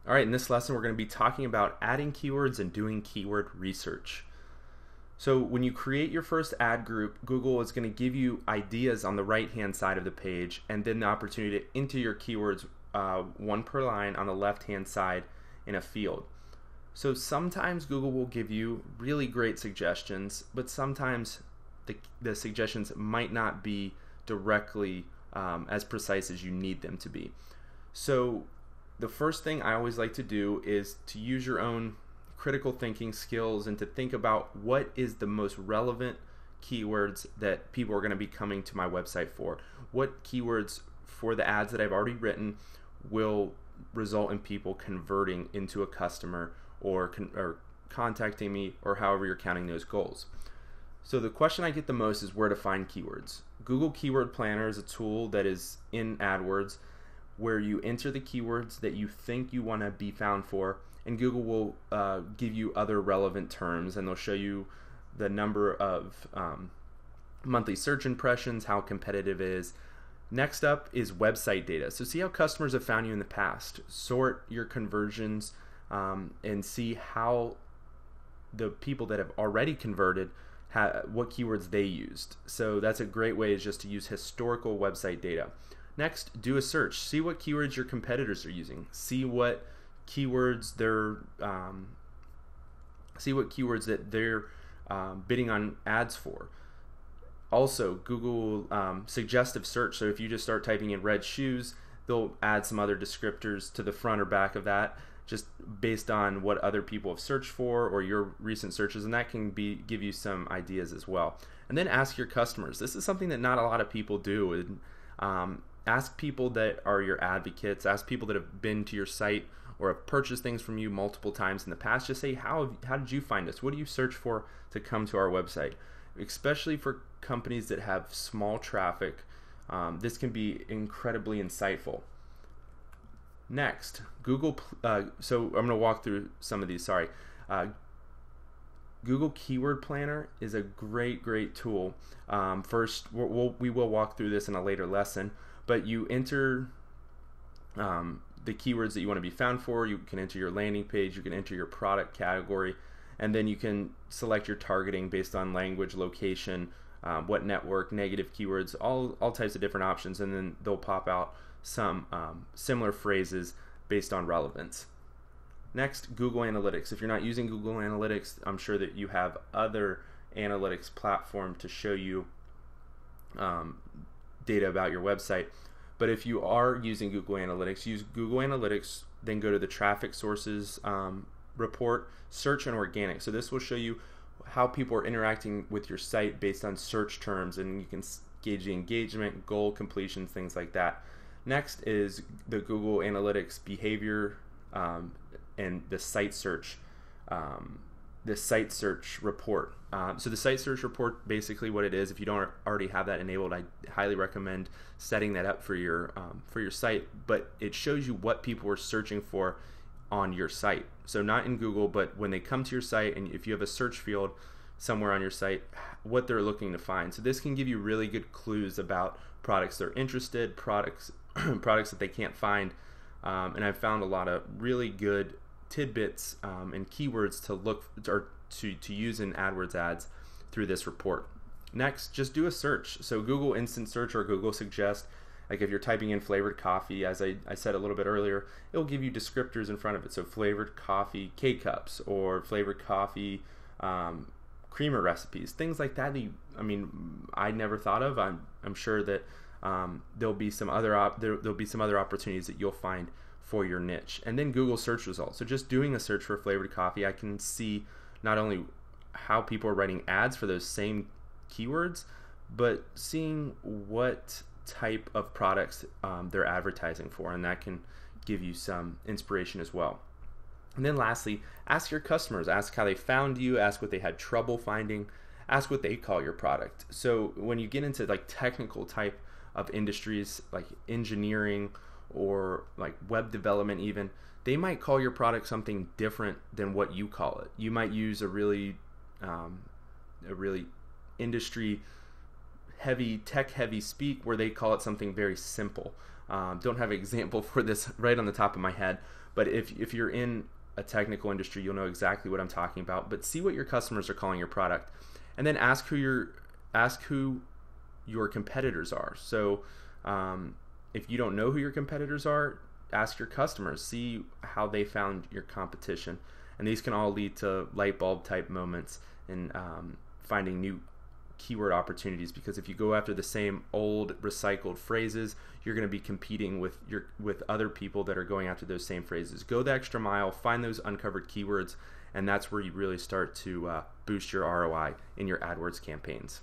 All right, in this lesson we're going to be talking about adding keywords and doing keyword research. So when you create your first ad group, Google is going to give you ideas on the right-hand side of the page, and then the opportunity to enter your keywords one per line on the left-hand side in a field. So sometimes Google will give you really great suggestions, but sometimes the suggestions might not be directly as precise as you need them to be. So the first thing I always like to do is to use your own critical thinking skills and to think about what is the most relevant keywords that people are going to be coming to my website for. What keywords for the ads that I've already written will result in people converting into a customer or contacting me, or however you're counting those goals. So the question I get the most is where to find keywords. Google Keyword Planner is a tool that is in AdWords where you enter the keywords that you think you want to be found for, and Google will give you other relevant terms, and they'll show you the number of monthly search impressions, how competitive it is. Next up is website data. So see how customers have found you in the past. Sort your conversions and see how the people that have already converted, what keywords they used. So that's a great way, is just to use historical website data. Next, do a search. See what keywords your competitors are using. See what keywords they're bidding on ads for. Also, Google suggestive search. So if you just start typing in red shoes, they'll add some other descriptors to the front or back of that, just based on what other people have searched for or your recent searches, and that can give you some ideas as well. And then ask your customers. This is something that not a lot of people do. Ask people that are your advocates. Ask people that have been to your site or have purchased things from you multiple times in the past. Just say, how did you find us? What do you search for to come to our website? Especially for companies that have small traffic, this can be incredibly insightful. Next, Google. So I'm going to walk through some of these. Sorry. Google Keyword Planner is a great tool. First, we will walk through this in a later lesson, but you enter the keywords that you want to be found for. You can enter your landing page, you can enter your product category, and then you can select your targeting based on language, location, what network, negative keywords, all types of different options, and then they'll pop out some similar phrases based on relevance. Next, Google Analytics. If you're not using Google Analytics, I'm sure that you have other analytics platform to show you data about your website. But if you are using Google Analytics, use Google Analytics, then go to the traffic sources report, search and organic. So this will show you how people are interacting with your site based on search terms, and you can gauge the engagement, goal completion, things like that. Next is the Google Analytics behavior and the site search report. So the site search report, basically what it is, if you don't already have that enabled, I highly recommend setting that up for your site. But it shows you what people are searching for on your site. So not in Google, but when they come to your site, and if you have a search field somewhere on your site, what they're looking to find. So this can give you really good clues about products they're interested, products that they can't find, and I've found a lot of really good tidbits and keywords to look or to use in AdWords ads through this report. Next, just do a search. So Google Instant Search or Google Suggest, like if you're typing in flavored coffee, as I said a little bit earlier, it'll give you descriptors in front of it. So flavored coffee K-cups or flavored coffee creamer recipes, things like that. I never thought of. I'm sure that there'll be some other opportunities that you'll find for your niche. And then Google search results. So just doing a search for flavored coffee, I can see not only how people are writing ads for those same keywords, but seeing what type of products they're advertising for, and that can give you some inspiration as well. And then lastly, ask your customers. Ask how they found you, ask what they had trouble finding, ask what they call your product. So when you get into like technical type of industries like engineering or like web development even, they might call your product something different than what you call it. You might use a really industry heavy, tech heavy speak where they call it something very simple. Don't have an example for this right on the top of my head, but if you're in a technical industry, you'll know exactly what I'm talking about. But see what your customers are calling your product, and then ask who your competitors are. So if you don't know who your competitors are, ask your customers, see how they found your competition. And these can all lead to light bulb type moments in finding new keyword opportunities, because if you go after the same old recycled phrases, you're going to be competing with other people that are going after those same phrases. Go the extra mile, find those uncovered keywords, and that's where you really start to boost your ROI in your AdWords campaigns.